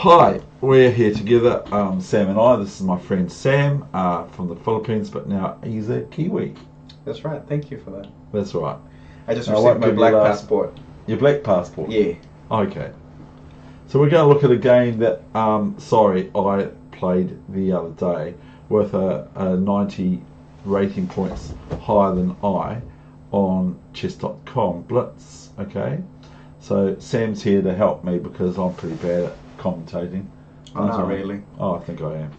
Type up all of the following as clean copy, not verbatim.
Hi, we're here together, Sam and I. This is my friend Sam from the Philippines, but now he's a Kiwi. That's right. Thank you for that. That's right. I just received my black passport. Your black passport? Yeah. Okay. So we're going to look at a game that, I played the other day with a 90 rating points higher than I on chess.com Blitz. Okay. So Sam's here to help me because I'm pretty bad at commentating. Oh, not really. Oh, I think I am.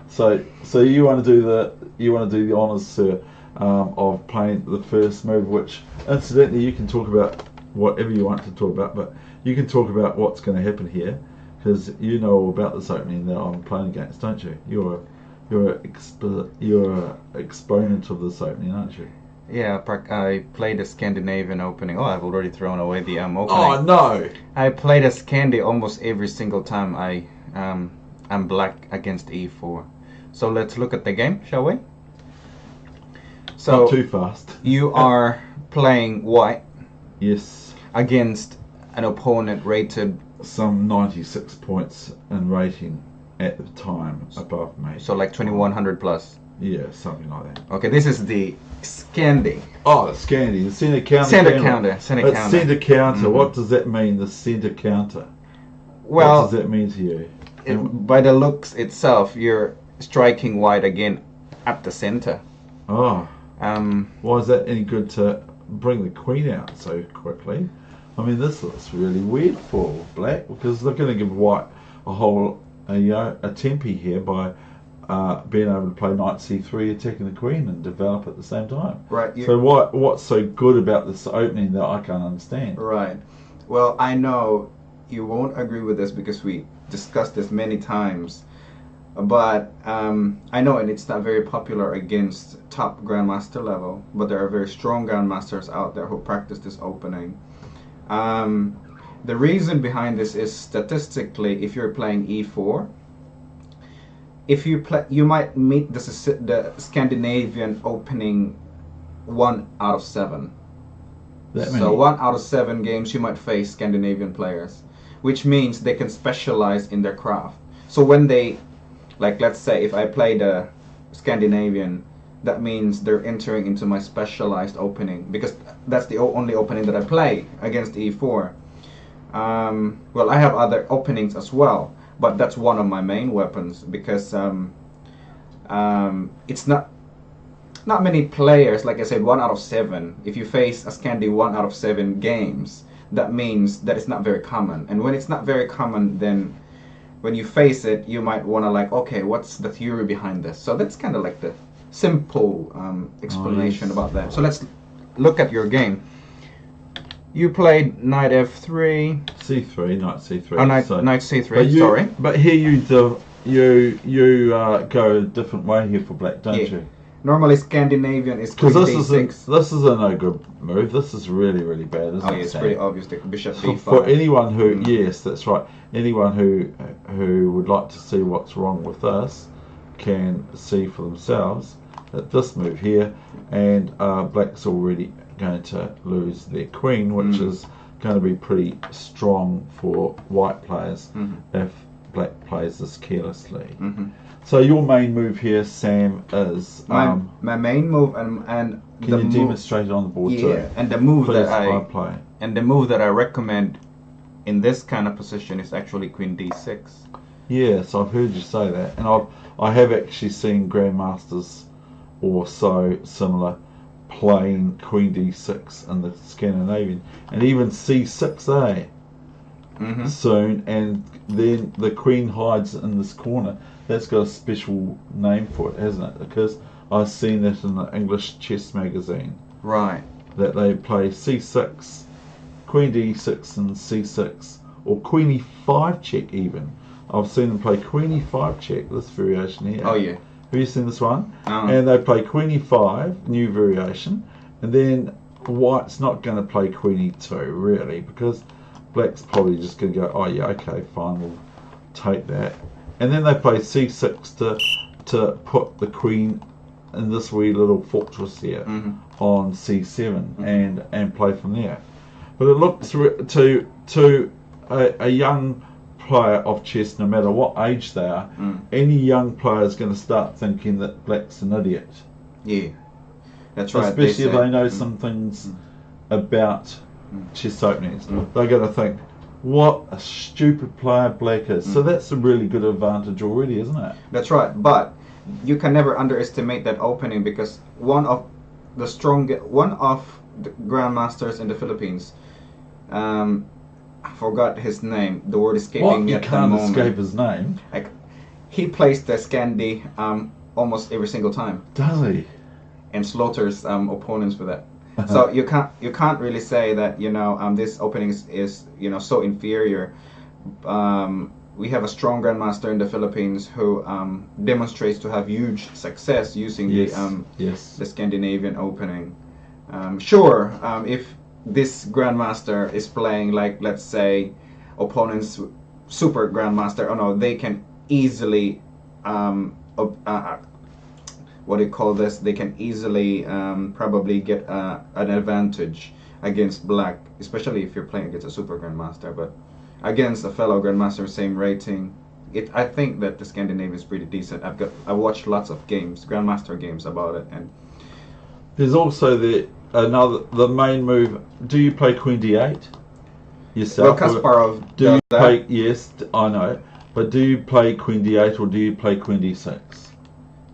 So you want to do the honours, sir, of playing the first move, which incidentally you can talk about whatever you want to talk about, but you can talk about what's going to happen here because you know all about this opening that I'm playing against, don't you? You're an exponent of this opening, aren't you? Yeah, I played a Scandinavian opening. Oh, I've already thrown away the opening. Oh no! I played a Scandi almost every single time I'm black against e4. So let's look at the game, shall we? So not too fast. You are playing white. Yes. Against an opponent rated some 96 points in rating at the time above me. So like 2100 plus. Yeah, something like that. Okay, this is the Scandi. Oh, the Scandi, the centre counter. Centre counter. Centre counter. What does that mean? The centre counter. Well, what does that mean to you? By the looks itself, you're striking white again at the centre. Oh. Why is that any good to bring the queen out so quickly? I mean, this looks really weird for black because they're going to give white a tempi here by being able to play knight c3, attacking the queen, and develop at the same time. Right. So what's so good about this opening that I can't understand? Right. Well, I know you won't agree with this because we discussed this many times, but I know, and it's not very popular against top grandmaster level, but there are very strong grandmasters out there who practice this opening. The reason behind this is statistically, if you're playing e4, you might meet the Scandinavian opening 1 out of 7. So 1 out of 7 games you might face Scandinavian players, which means they can specialize in their craft. So when they, like, let's say if I play the Scandinavian, that means they're entering into my specialized opening because that's the only opening that I play against e4. Well, I have other openings as well, but that's one of my main weapons because it's not many players. Like I said, 1 out of 7. If you face a Scandi 1 out of 7 games, that means that it's not very common. And when it's not very common, then when you face it, you might want to like, okay, what's the theory behind this? So that's kind of like the simple explanation about that. So let's look at your game. You played knight f3, c3, knight c3. Oh, knight c3. Sorry, but here you go a different way here for black, don't you? Normally Scandinavian is queen d6. This is a no good move. This is really, really bad, isn't it? Oh yeah, it's pretty obvious. The bishop b5. For anyone who, yes, that's right. Anyone who would like to see what's wrong with this can see for themselves that this move here, and black's already going to lose their queen, which is going to be pretty strong for white players if black plays this carelessly. So your main move here, Sam, is my main move, and can you demonstrate it on the board too? Yeah, and the move Please, that I recommend in this kind of position is actually queen d6. Yes, I've heard you say that, and I have actually seen grandmasters or so similar playing queen d6 in the Scandinavian, and even c6a soon, and then the queen hides in this corner. That's got a special name for it, hasn't it? Because I've seen that in the English chess magazine. Right. That they play c6, queen d6 and c6, or queen e5 check even. I've seen them play queen e5 check, this variation here. Oh yeah. Have you seen this one? And they play queen e5, new variation, and then white's not going to play queen e2 really, because black's probably just going to go, oh yeah, okay, fine, we'll take that. And then they play c6 to put the queen in this wee little fortress here on c7 and play from there. But it looks to a young player of chess, no matter what age they are, any young player is going to start thinking that black's an idiot. Yeah, that's right. Especially if they know some things about chess openings. They're going to think, what a stupid player black is. So that's a really good advantage already, isn't it? That's right, but you can never underestimate that opening, because one of the grandmasters in the Philippines, I forgot his name. The word escaping me at the moment. You can't escape his name. Like, he plays the Scandi almost every single time. Does he? And slaughters opponents for that. So you can't really say that this opening is so inferior. We have a strong grandmaster in the Philippines who demonstrates to have huge success using the Scandinavian opening. Sure, if this grandmaster is playing, like, let's say, opponents super grandmaster, they can easily what do you call this? They can easily probably get an advantage against black, especially if you're playing against a super grandmaster. But against a fellow grandmaster same rating, I think that the Scandinavian is pretty decent. I watched lots of games, grandmaster games about it, and there's also the main move. Do you play Queen D8 yourself? Well, Kasparov do you play? Yes, I know. But do you play Queen D8 or do you play Queen D6?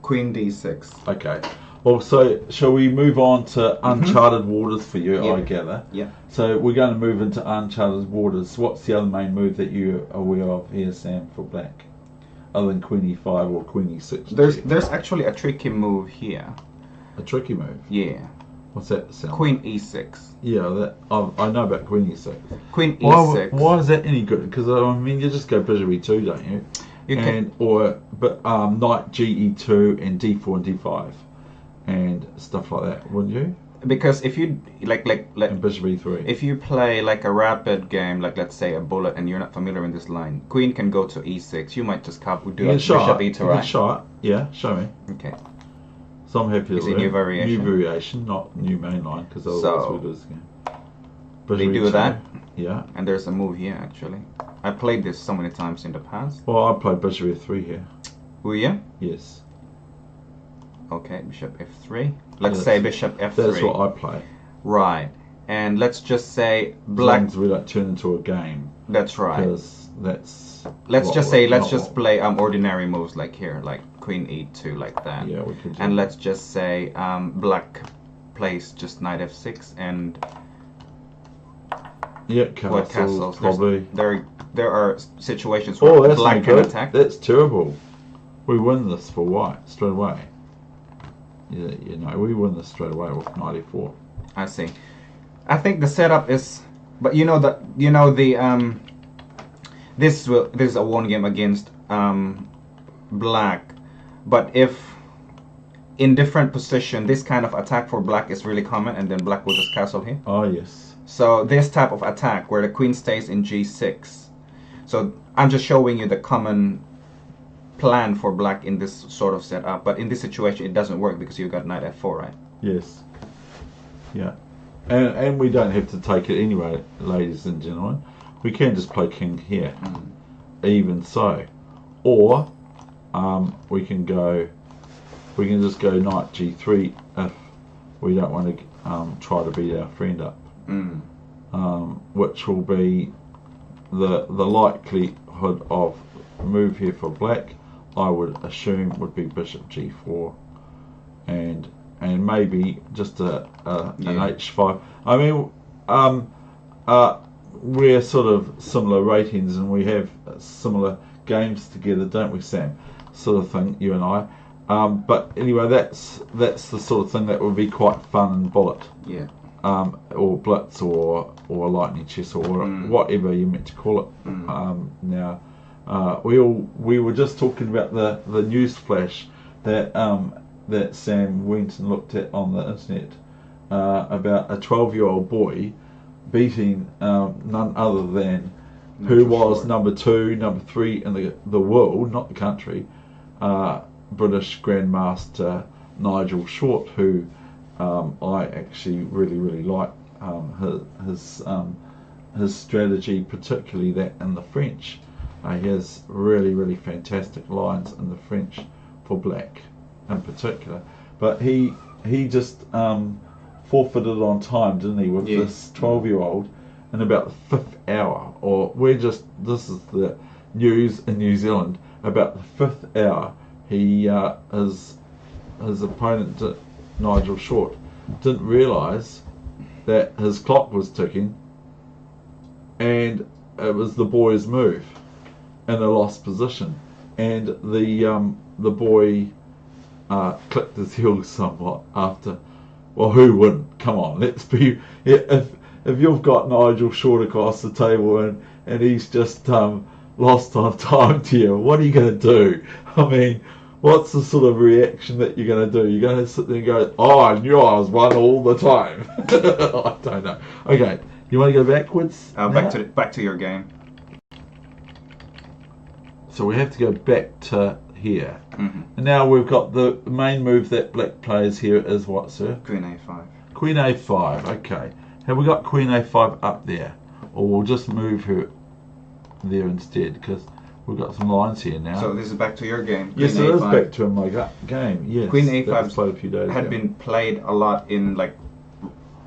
Queen D6. Okay. Well, so shall we move on to uncharted waters for you? I gather. Yeah. So we're going to move into uncharted waters. What's the other main move that you're aware of here, Sam, for black, other than Queen E5 or Queen E6? There's actually a tricky move here. A tricky move? Yeah. What's that, Sam? Queen E6. Yeah, I know about Queen E6. Queen E6. Why is that any good? Because I mean, you just go Bishop E2, don't you? Knight GE2 and D4 and D5 and stuff like that, wouldn't you? Because if you and Bishop E3. If you play like a rapid game, like let's say a bullet, and you're not familiar with this line, Queen can go to E6. You might just do a Bishop E2, right? Shot. Yeah, show me. Okay. So I'm happy to learn. New variation. New variation, not new main line, because otherwise we lose the game. They do that. Yeah. And there's a move here actually. I played this so many times in the past. Well, I played Bishop F3 here. Will you? Yes. Okay, Bishop F3. Let's say Bishop F3. That's what I play. Right. And let's just say black. As long as we don't turn into a game. That's right. Because that's. Let's just play ordinary moves like here, like Queen E2, like that. Yeah, we could. And let's just say black plays just Knight F6 and. Yeah, castles probably. There are situations where black can attack. That's terrible. We win this for white straight away. Yeah, we win this straight away with Knight E4. I see. I think the setup is, but this is a one game against black, but if in different position, this kind of attack for black is really common, and then black will just castle here. Oh yes. So this type of attack where the queen stays in G6. So I'm just showing you the common plan for black in this sort of setup, but in this situation it doesn't work because you got Knight F4, right? Yes. Yeah. And we don't have to take it anyway, ladies and gentlemen. We can just play king here. Even so. Or we can just go Knight G3 if we don't want to try to beat our friend up. Which will be the likelihood of move here for black, I would assume, would be Bishop G4 and maybe just an H5. I mean, we're sort of similar ratings and we have similar games together, don't we, Sam? Sort of thing, you and I. But anyway, that's the sort of thing that would be quite fun and bullet. Yeah. Or blitz or lightning chess or whatever you meant to call it. Now, we were just talking about the news flash that Sam went and looked at on the internet about a 12-year-old boy beating none other than who was number 2, number 3 in the world, not the country, British Grandmaster Nigel Short, who I actually really like his strategy, particularly that in the French. He has really, really fantastic lines in the French for black in particular. But he just forfeited on time, didn't he, with this 12-year-old in about the 5th hour. Or this is the news in New Zealand, about the 5th hour, his opponent, Nigel Short, didn't realise that his clock was ticking and it was the boy's move in a lost position, and the boy clicked his heels somewhat after. Well, who wouldn't? Come on, let's be. If you've got Nigel Short across the table and he's just lost on time to you, what are you going to do? I mean, what's the sort of reaction that you're going to do? You're going to sit there and go, "Oh, I knew I was one all the time." I don't know. Okay, you want to go backwards? Back to your game. So we have to go back to here. Mm-hmm. And now we've got the main move that black plays here is what, sir? Queen A5. Queen A5, okay. Have we got Queen A5 up there? Or we'll just move her there instead, because we've got some lines here now. So this is back to your game. Yes, it is back to my game, yes. Queen A5 played a few days had ago. been played a lot in like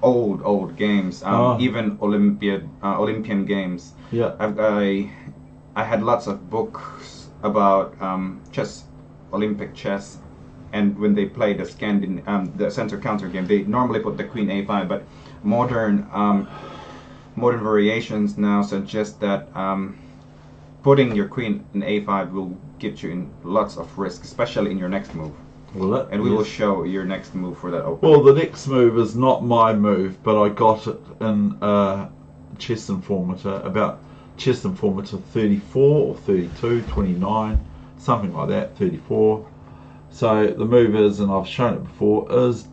old games, even Olympian games. Yeah. I had lots of books about chess, Olympic chess, and when they play the Scandi, the center counter game, they normally put the Queen A5. But modern variations now suggest that putting your Queen in A5 will get you in lots of risk, especially in your next move. Well, and we will show your next move for that opening. Well, the next move is not my move, but I got it in Chess Informator, about Chess Informator 34 or 32, 29, something like that, 34. So the move is, and I've shown it before, is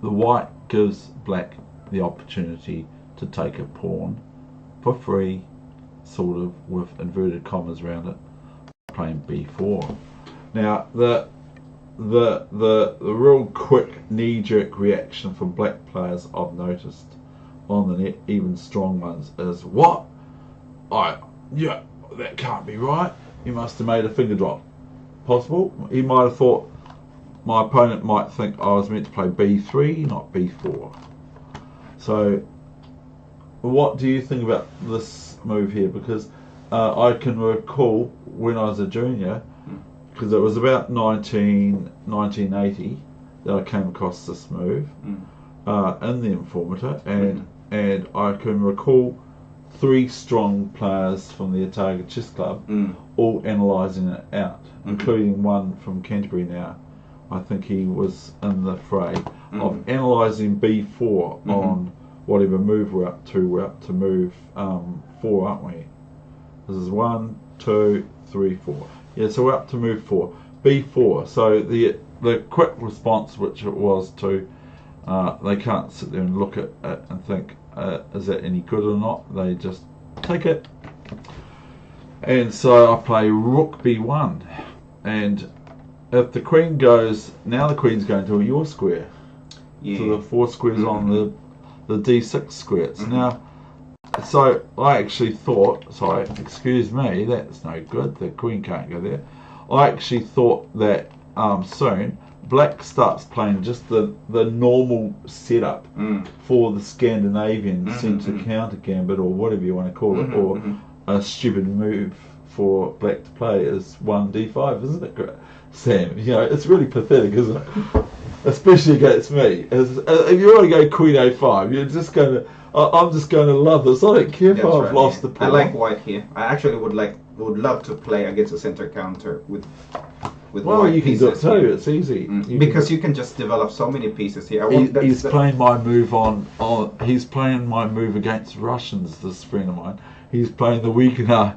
the white gives black the opportunity to take a pawn for free, sort of, with inverted commas around it, playing b4. Now the real quick knee-jerk reaction from black players I've noticed on the net, even strong ones, is what? Yeah, that can't be right. He must have made a finger drop. Possible. He might have thought, my opponent might think I was meant to play b3, not b4. So what do you think about this move here? Because I can recall when I was a junior, because it was about 1980 that I came across this move in the Informator, and I can recall 3 strong players from the Otago Chess Club all analysing it out, including one from Canterbury now. I think he was in the fray of analysing b4 on whatever move we're up to. We're up to move 4, aren't we? This is 1, 2, 3, 4. Yeah, so we're up to move 4, b4. So the quick response, which it was to, they can't sit there and look at it and think, is that any good or not? They just take it. And so I play rook b1, and if the queen goes, now the queen's going to your square, to the 4 squares on the d6 squares. Now, so I actually thought, sorry, excuse me, that's no good, the queen can't go there. I actually thought that soon black starts playing just the normal setup for the Scandinavian centre counter gambit, or whatever you want to call it, or a stupid move for black to play is 1d5, isn't it, Sam? You know, it's really pathetic, isn't it? Especially against me. If you want to go Queen A5, you're just going to, I'm just going to love this. I don't care if I've lost the pawn. I like white here. I actually would love to play against a center counter with well, white you can pieces. do it too. It's easy. Because you can just develop so many pieces here. He's playing my move he's playing my move against Russians, this friend of mine. He's playing the Weegenaar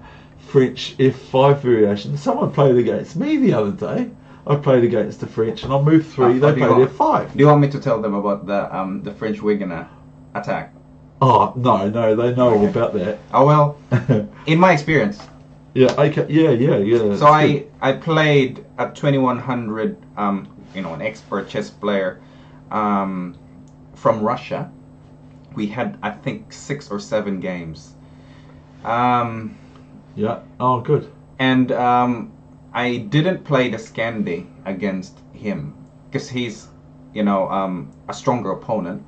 French F5 variation. Someone played against me the other day. I played against the French, and on move 3 they played F5. Do you want me to tell them about the French Weegenaar attack? Oh no, they know all about that. Oh well, in my experience. Yeah. Okay. Yeah. So I played at 2100. An expert chess player from Russia. We had, I think, 6 or 7 games. Yeah. Oh, good. And I didn't play the Scandi against him because he's, a stronger opponent.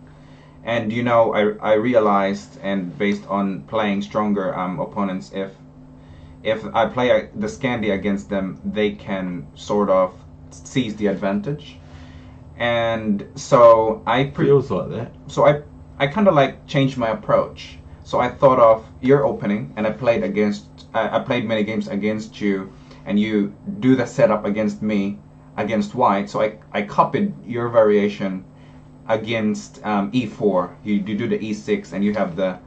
And I realized, and based on playing stronger opponents, if I play the Scandi against them, they can sort of seize the advantage. And so feels like that. So I kind of like changed my approach. So I thought of your opening, and I played many games against you, and you do the setup against me against white. So I copied your variation against e4. You do the e6, and you have the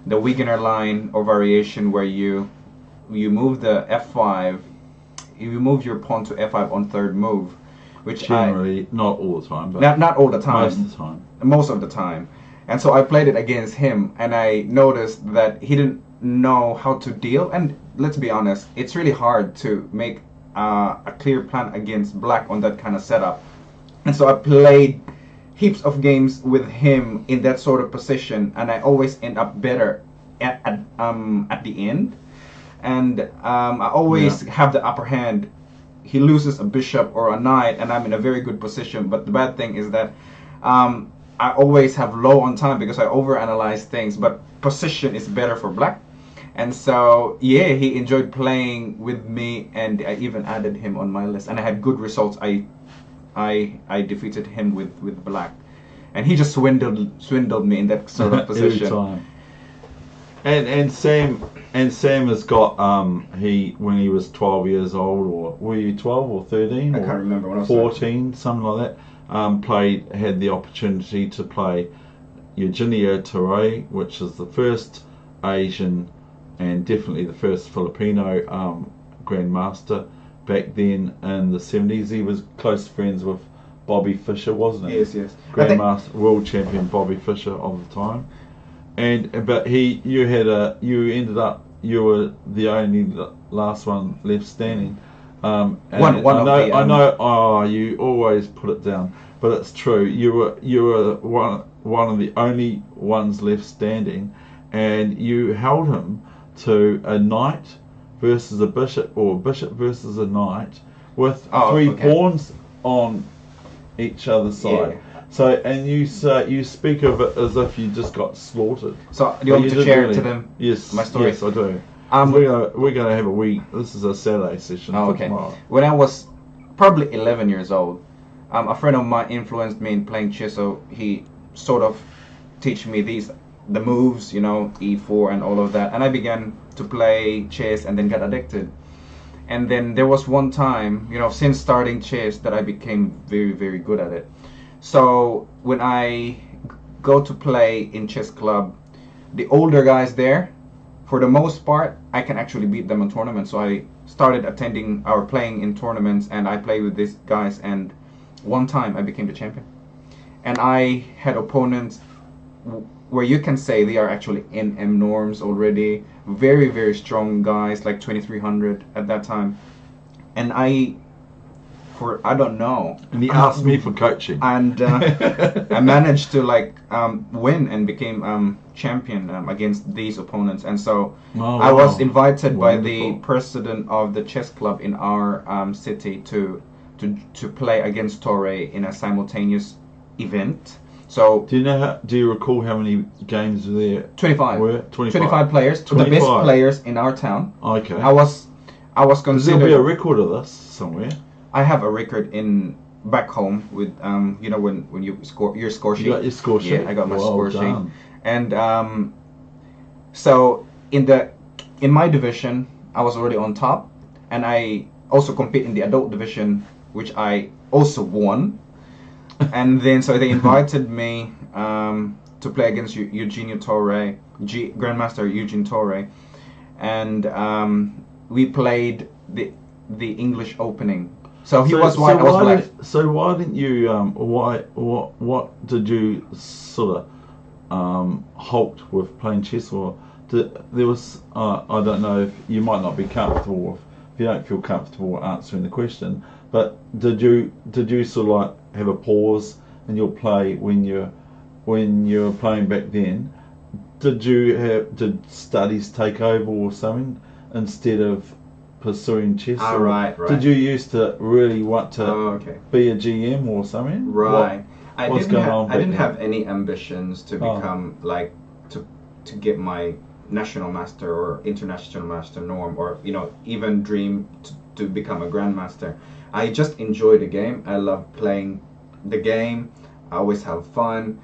Weegenaar line or variation where you move the f5. You move your pawn to f5 on third move, which generally not all the time, but not all the time. Most of the time. Most of the time. And so I played it against him, and I noticed that he didn't know how to deal. And let's be honest, it's really hard to make a clear plan against black on that kind of setup. And so I played heaps of games with him in that sort of position, and I always end up better at the end. And I always have the upper hand. He loses a bishop or a knight, and I'm in a very good position. But the bad thing is that I always have low on time because I overanalyze things. But position is better for black. And so, yeah, he enjoyed playing with me, and I even added him on my list. And I had good results. I defeated him with black. And he just swindled me in that sort of position. Every time. And Sam has got when he was 12 years old, or were you 12 or 13 I or can't remember when I was 14, something like that. Had the opportunity to play Eugenio Torre, which is the first Asian and definitely the first Filipino grandmaster back then in the 70s. He was close friends with Bobby Fischer, wasn't he? Yes. Grandmaster, world champion Bobby Fischer of the time. But you were the only last one left standing. I know. Oh, you always put it down, but it's true. You were one of the only ones left standing, and you held him to a knight versus a bishop, or a bishop versus a knight, with three pawns on each other side. Yeah. So, and you speak of it as if you just got slaughtered. So, do you want me to share it to them? Yes, my story. Yes, I do. We're gonna have a week. This is a Saturday session. Oh, okay. Tomorrow. When I was probably 11 years old, a friend of mine influenced me in playing chess. So he sort of teach me the moves, e4 and all of that, and I began to play chess and then got addicted. And then there was one time, since starting chess, that I became very, very good at it. So when I go to play in chess club, the older guys there, for the most part, I can actually beat them in tournaments. So I started attending or playing in tournaments, and I play with these guys, and one time I became the champion. And I had opponents where you can say they are actually in M norms already, very, very strong guys, like 2300 at that time. And I don't know. And he asked me for coaching. And I managed to win and became champion against these opponents. And so I was invited by the president of the chess club in our city to play against Torre in a simultaneous event. So do you recall how many games there 25 were? 25 players, 25. The best players in our town. Okay. I was considered. There'll be a record of this somewhere. I have a record back home with when you score your score sheet. You got your score sheet. Yeah, I got my score sheet. And so in my division, I was already on top, and I also compete in the adult division, which I also won. And then so they invited me to play against Eugenio Torre, Grandmaster Eugene Torre, and we played the English opening. So he was white, I was black. So why didn't you? What did you sort of halt with playing chess, or there was? I don't know if you might not be comfortable if you don't feel comfortable answering the question. But did you sort of have a pause in your play when you're playing back then? Did studies take over or something instead of pursuing chess? Right. Did you used to really want to okay. be a GM or something? Right. What's going on? I didn't have any ambitions to become like to get my national master or international master norm, or even dream to become a grandmaster. I just enjoy the game. I love playing the game. I always have fun.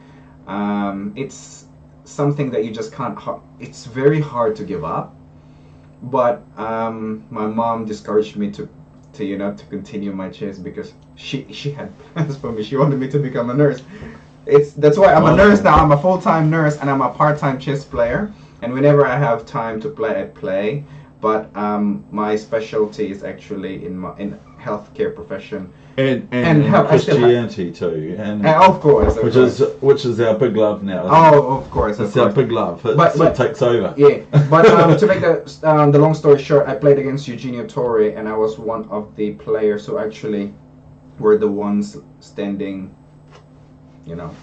It's something that you just can't. It's very hard to give up. But my mom discouraged me to continue my chess because she had plans for me. She wanted me to become a nurse. That's why I'm a nurse now. I'm a full-time nurse and I'm a part-time chess player. And whenever I have time to play, I play. But my specialty is actually in healthcare profession. And Christianity too, and of course, which is our big love now. Oh, of course, it's our big love. It takes over. Yeah, but to make the long story short, I played against Eugenio Torre, and I was one of the players who actually were the ones standing.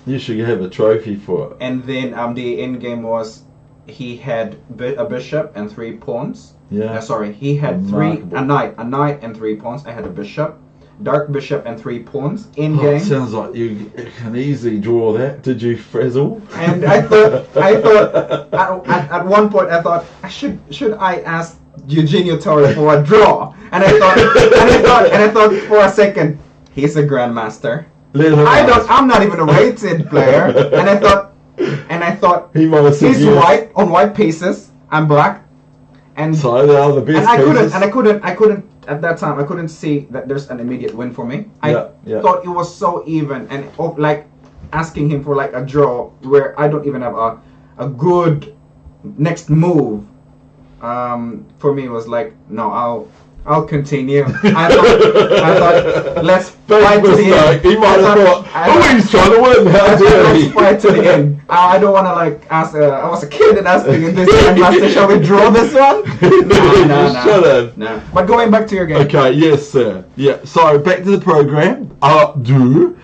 You should have a trophy for it. And then the end game was he had a bishop and 3 pawns. Yeah. Sorry, he had a knight and 3 pawns. I had a bishop. Dark bishop and 3 pawns in game. Sounds like you can easily draw that. Did you frazzle? And I thought at one point I thought should I ask Eugenio Torre for a draw? And I thought for a second, he's a grandmaster. I'm not even a rated player. And I thought he's white on white pieces. I'm black. And so they are the best pieces. I couldn't at that time, I couldn't see that there's an immediate win for me. I thought it was so even, and like asking him for like a draw where I don't even have a good next move. For me, it was like, no, I'll continue. I thought let's fight to the end. He might have thought, he's trying to win. How dare he? Let's fight to the end. I don't want to like ask. I was a kid and asking in this grandmaster, shall we draw this one? No. But going back to your game. Okay, yes, sir. Yeah. So back to the program. What do you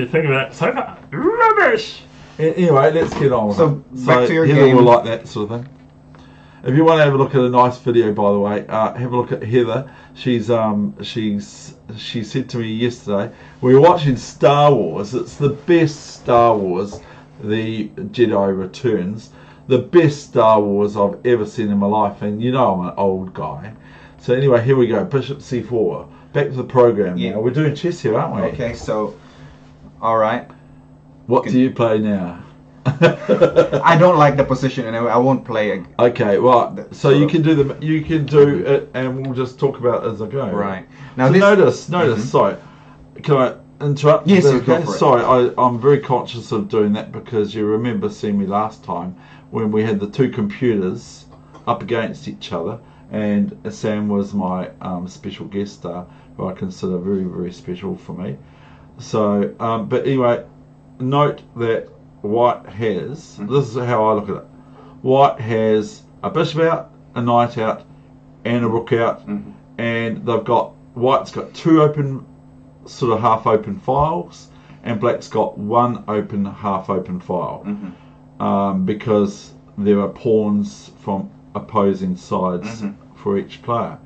think of that so far? Rubbish. Anyway, let's get on with it. Back to your Heather game. will like that sort of thing. If you want to have a look at a nice video, by the way, have a look at Heather. She said to me yesterday, we were watching Star Wars. It's the best Star Wars, The Jedi Returns. The best Star Wars I've ever seen in my life. And you know I'm an old guy. So anyway, here we go. Bishop C4. Back to the program now. We're doing chess here, aren't we? Okay, so, all right. What do you play now? I don't like the position, and I won't play it. Okay, right. So you can do it, and we'll just talk about it as I go. Right. Now, so notice. Sorry, can I interrupt? Yes, you go for it. Sorry, I'm very conscious of doing that because you remember seeing me last time when we had the 2 computers up against each other, and Sam was my special guest star, who I consider very, very special for me. So, but anyway, note that White has, this is how I look at it, White has a bishop out, a knight out, and a rook out, and White's got 2 open, sort of half open files, and Black's got 1 open, half open file, because there are pawns from opposing sides for each player.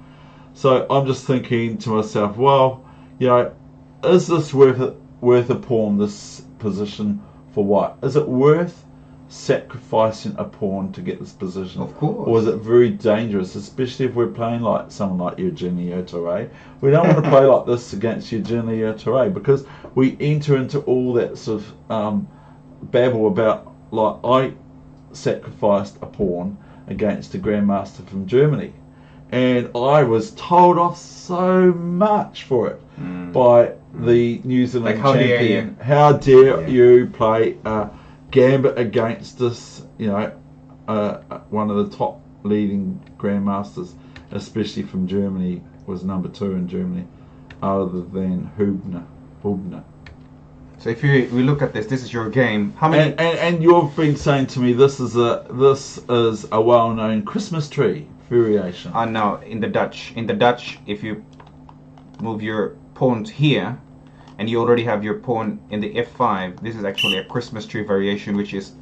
So I'm just thinking to myself, well, is this worth a pawn, this position for White? Is it worth sacrificing a pawn to get this position? Of course. Or is it very dangerous, especially if we're playing like someone like Eugenio Torre? We don't want to play like this against Eugenio Torre because we enter into all that sort of babble about, like, I sacrificed a pawn against a grandmaster from Germany, and I was told off so much for it by the New Zealand champion. How dare you play a gambit against us? One of the top leading grandmasters, especially from Germany, was number 2 in Germany, other than Hubner. So if we look at this is your game. How many? And you've been saying to me this is a well-known Christmas tree variation. No, in the Dutch, if you move your pawn here, and you already have your pawn in the f5, this is actually a Christmas tree variation, which is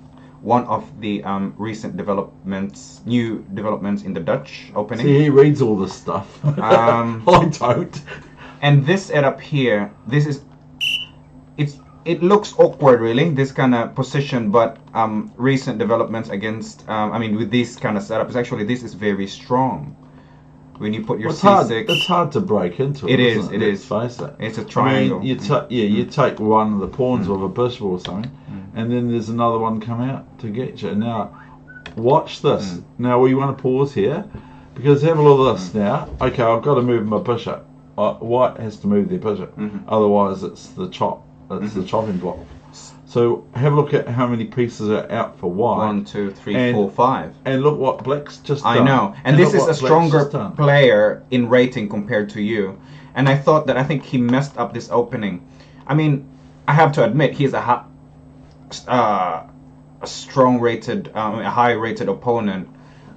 one of the recent developments, new developments in the Dutch opening. See, he reads all this stuff. I don't. And this setup here, it looks awkward really, this kind of position, but recent developments against, with this kind of setup, actually this is very strong. When you put your C6, it's hard to break into it. It is. Face it. It's a triangle. You take one of the pawns of a bishop or something, and then there's another one come out to get you. Now, watch this. Now we want to pause here because have a look at this now. Okay, I've got to move my bishop. White has to move their bishop, otherwise it's the chopping block. So have a look at how many pieces are out for white. 1, 2, 3, 4, 5. And look what black's just done. I know. And this is a stronger player in rating compared to you. And I think he messed up this opening. I mean, I have to admit, he's a strong rated, a high rated opponent.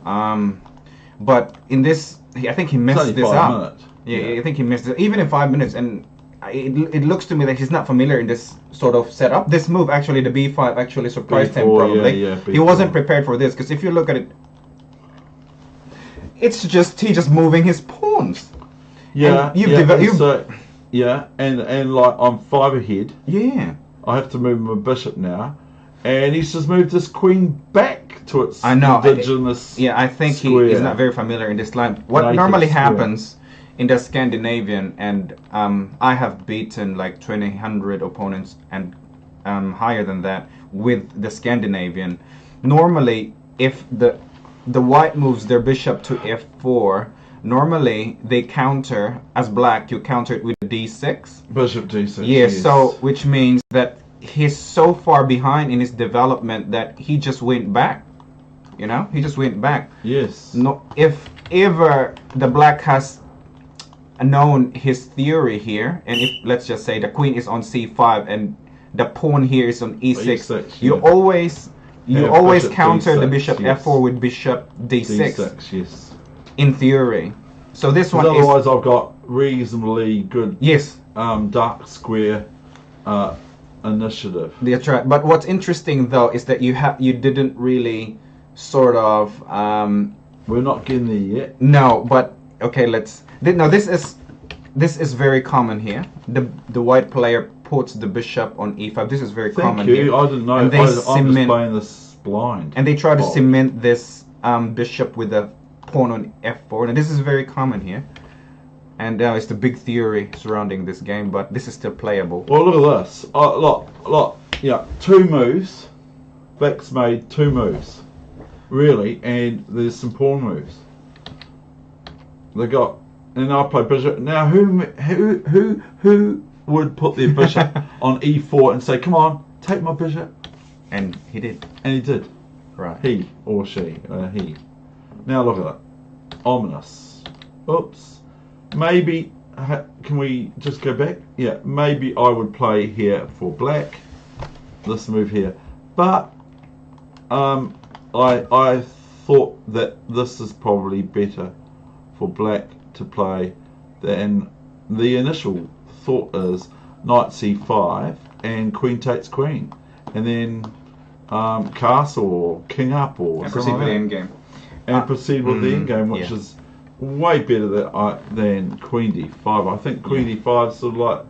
But in this, I think he messed this up. Yeah, I think he missed it. Even in 5 minutes, and it looks to me that he's not familiar in this sort of setup. This move, actually, the b5, actually surprised him probably. He wasn't prepared for this, because if you look at it, it's just he just moving his pawns. Yeah, and like I'm 5 ahead. Yeah. I have to move my bishop now, and he's just moved his queen back to its indigenous. I think he is not very familiar in this line. What normally happens in the Scandinavian, and I have beaten like 200 opponents and higher than that with the Scandinavian. Normally, if the white moves their bishop to f4, normally they counter, as black, you counter it with d6. Bishop d6. Yes, so which means that he's so far behind in his development that he just went back. You know, he just went back. Yes. No, if ever the black has known his theory here, and if let's just say the queen is on c5 and the pawn here is on e6, you always counter d6, the bishop f4 with bishop d6. d6, yes. In theory. So this one otherwise I've got reasonably good dark square initiative. But what's interesting though is that you didn't really sort of we're not getting there yet. No, but okay, this is very common here. The white player puts the bishop on e5. This is very common here. I didn't know. I'm just playing this blind. And they try to cement this bishop with a pawn on f4. And this is very common here. And it's the big theory surrounding this game, but this is still playable. Well, look at this. Look. Yeah, 2 moves. Black's made 2 moves, really, and there's some pawn moves. They got, and I play bishop. Now, who would put their bishop on e4 and say, "Come on, take my bishop"? And he did. And he did. Right. He or she. He. Now look at that. Ominous. Oops. Maybe. Can we just go back? Yeah. Maybe I would play here for black. This move here, but I thought that this is probably better for black to play than the initial thought is knight c5 and queen takes queen, and then castle or king up or and proceed with the endgame. And proceed with the endgame, which is way better than queen d5. I think queen d5 sort of like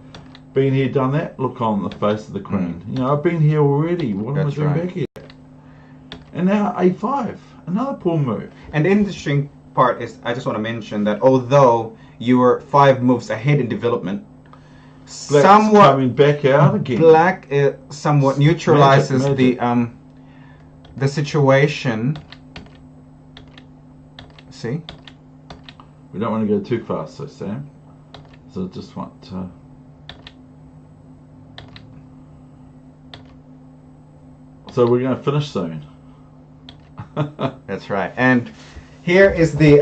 been here, done that. Look on the face of the queen. You know, I've been here already. What am I doing back here? And now a5, another pawn move. And the interesting part is, I just want to mention that although you were 5 moves ahead in development, Black's somewhat coming back out again. Black somewhat neutralizes the situation. See? We don't want to go too fast, so Sam. So just want to. So we're going to finish soon. That's right. And here is the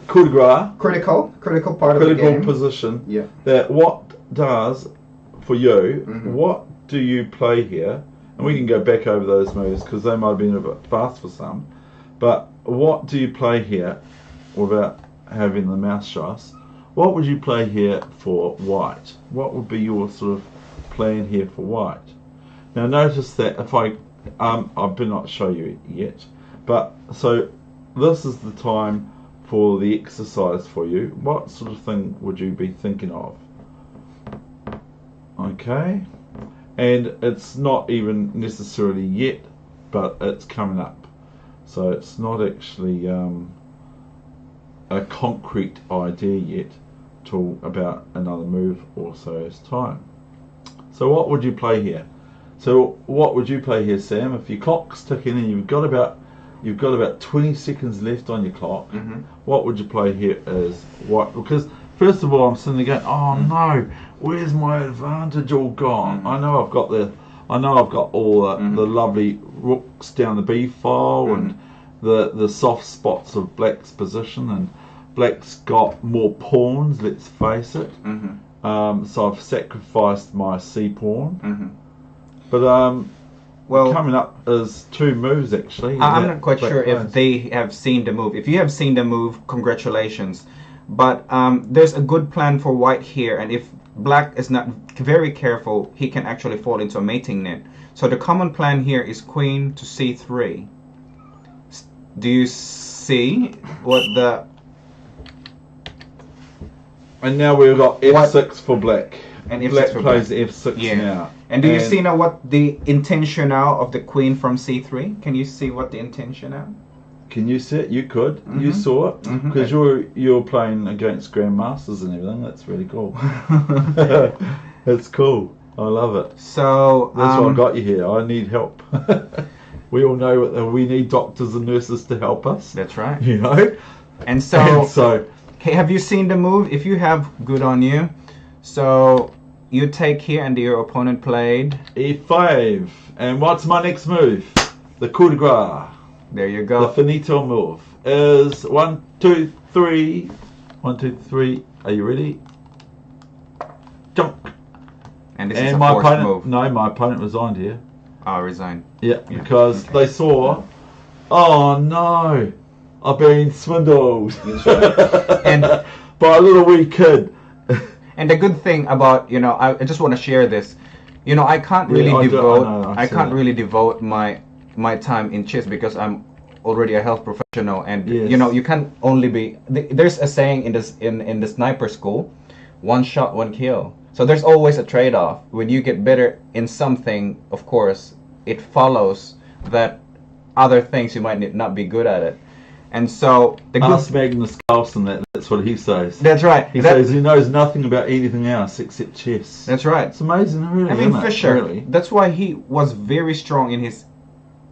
coup de grace. Critical part of the game. Critical position. Yeah. That what does for you? What do you play here? And we can go back over those moves because they might have been a bit fast for some. But what do you play here without having the mouse shots? What would you play here for white? What would be your sort of plan here for white? Now notice that if I I better not show you yet. But so this is the time for the exercise for you. What sort of thing would you be thinking of? Okay, and it's not even necessarily yet, but it's coming up. So it's not actually a concrete idea yet till about another move or so's time. So what would you play here? So what would you play here, Sam? If your clock's ticking and you've got about 20 seconds left on your clock, what would you play here as what? Because first of all, I'm sitting there going, oh no, where's my advantage all gone? I know I've got all the lovely rooks down the b file and the soft spots of black's position, and black's got more pawns. Let's face it. So I've sacrificed my c pawn. But well, coming up is 2 moves actually. I'm not quite sure if they have seen the move. If you have seen the move, congratulations. But there's a good plan for white here, and if black is not very careful, he can actually fall into a mating net. So the common plan here is queen to c3. Do you see what the... And now we've got f6 for black. And f6 black for plays black. f6 now. And do you see now what the intention now of the queen from c3? Can you see what the intention now? Can you see it? You could. You saw it because you're playing against grandmasters and everything. That's really cool. It's cool. I love it. So that's why I got you here. I need help. We all know that we need doctors and nurses to help us. That's right. You know. And so okay, have you seen the move? If you have, good on you. So you take here, and your opponent played e5. And what's my next move? The coup de grace. There you go. The finito move is 1, 2, 3. 1, 2, 3. Are you ready? Jump. And this is a forced move. No, my opponent resigned here. Oh, resigned. Yeah, because they saw, oh no, I've been swindled. And by a little wee kid. And the good thing about, you know, I just want to share this. You know, I can't really I can't really devote my time in chess because I'm already a health professional, and you know, you can only be there's a saying in the sniper school, 1 shot 1 kill. So there's always a trade-off. When you get better in something, of course, it follows that other things you might not be good at it. And so the Ask Magnus that's what he says. That's right. He says he knows nothing about anything else except chess. That's right. It's amazing, really. I mean, Fisher, really. That's why he was very strong in his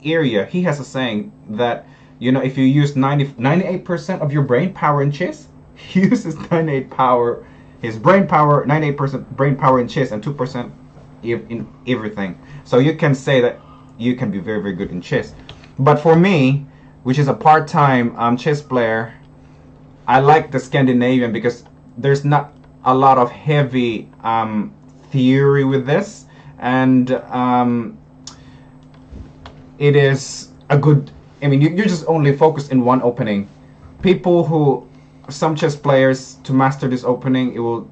area. He has a saying that, you know, if you use 98% of your brain power in chess, he uses 98% brain power in chess and 2% in everything. So you can say that you can be very, very good in chess. But for me, which is a part-time chess player, I like the Scandinavian because there's not a lot of heavy theory with this, and it is a good, I mean, you're just only focused in one opening. Some chess players, to master this opening, it will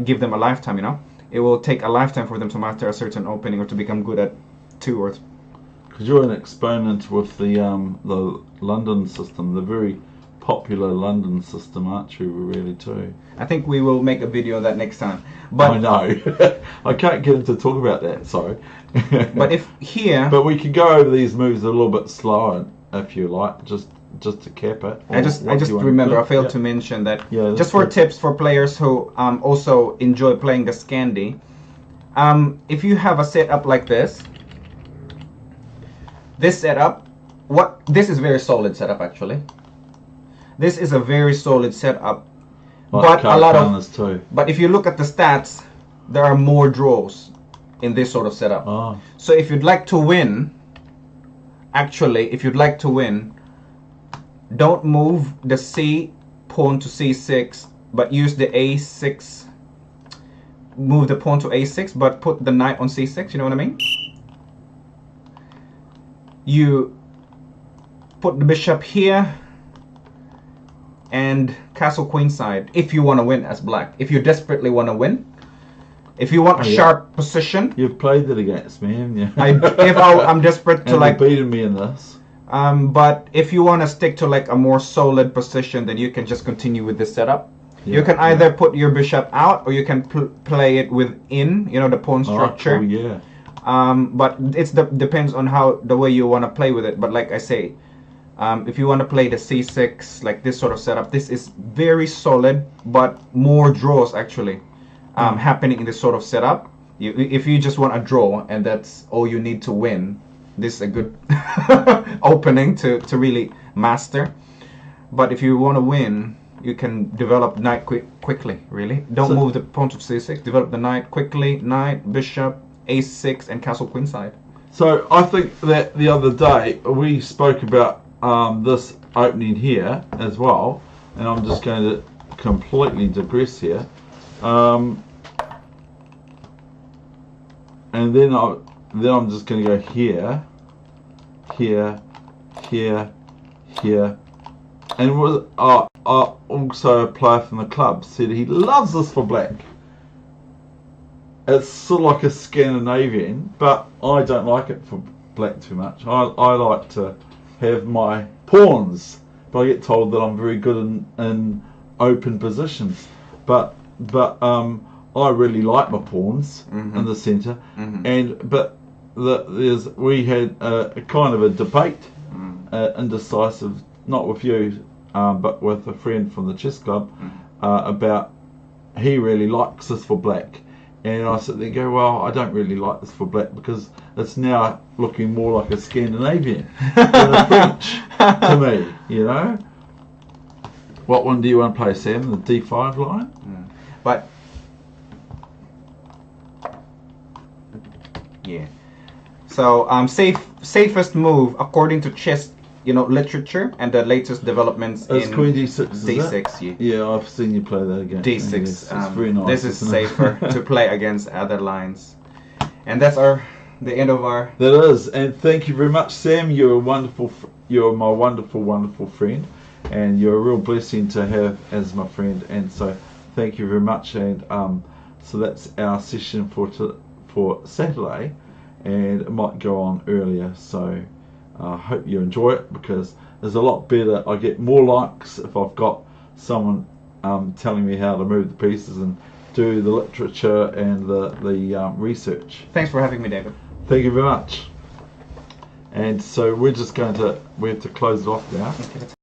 give them a lifetime, you know? It will take a lifetime for them to master a certain opening or to become good at 2 or 3. Because you're an exponent with the London system, the very popular London system, aren't you, really, too? I think we will make a video on that next time. But I know. I can't get him to talk about that, sorry. But if here... But we could go over these moves a little bit slower, if you like, just to cap it. I just remember, I failed to mention that, just for tips for players who also enjoy playing the Scandi, if you have a setup like this setup, this is very solid setup actually. This is a very solid setup, but a lot of. But if you look at the stats, there are more draws in this sort of setup. Oh. So if you'd like to win, don't move the C pawn to C6, but use the A6. Move the pawn to A6, but put the knight on C6. You know what I mean? You put the bishop here and castle queenside if you want to win as black. If you desperately want to win, If you want a sharp position, you've played it against me, haven't you? I'm desperate to and like you've beaten me in this. But if you want to stick to like a more solid position, then you can just continue with this setup. You can either put your bishop out, or you can play it within, you know, the pawn structure. Oh, yeah. But it's depends on the way you want to play with it. But like I say, if you want to play the c6, like this sort of setup, this is very solid, but more draws actually happening in this sort of setup. If you just want a draw and that's all you need to win, this is a good opening to really master. But if you want to win, you can develop knight quickly, really. Don't move the pawn to c6, develop the knight quickly, knight, bishop, a6, and castle queenside. So I think that the other day we spoke about this opening here as well, and I'm just going to completely digress here. And then I'm just going to go here, here, here, here. And it was also a player from the club said he loves this for black. It's sort of like a Scandinavian, but I don't like it for black too much. I like to have my pawns, but I get told that I'm very good in open positions. But I really like my pawns in the centre, we had a kind of a debate, indecisive, not with you, but with a friend from the chess club, about he really likes this for black, and I sit there and go, well, I don't really like this for black because it's now looking more like a Scandinavian than a French to me, you know. What one do you want to play, Sam? The D5 line? But yeah, so safest move according to chess, you know, literature and the latest developments in Queen D6. D6. Yeah, I've seen you play that again. D6. Yes, it's very nice. This is safer to play against other lines, and that's the end of our. That is, and thank you very much, Sam. You're wonderful. You're my wonderful friend, and you're a real blessing to have as my friend. And so, thank you very much. And so that's our session for Saturday, and it might go on earlier. So. I hope you enjoy it because it's a lot better. I get more likes if I've got someone telling me how to move the pieces and do the literature and the research. Thanks for having me, David. Thank you very much. And so we have to close it off now. Okay.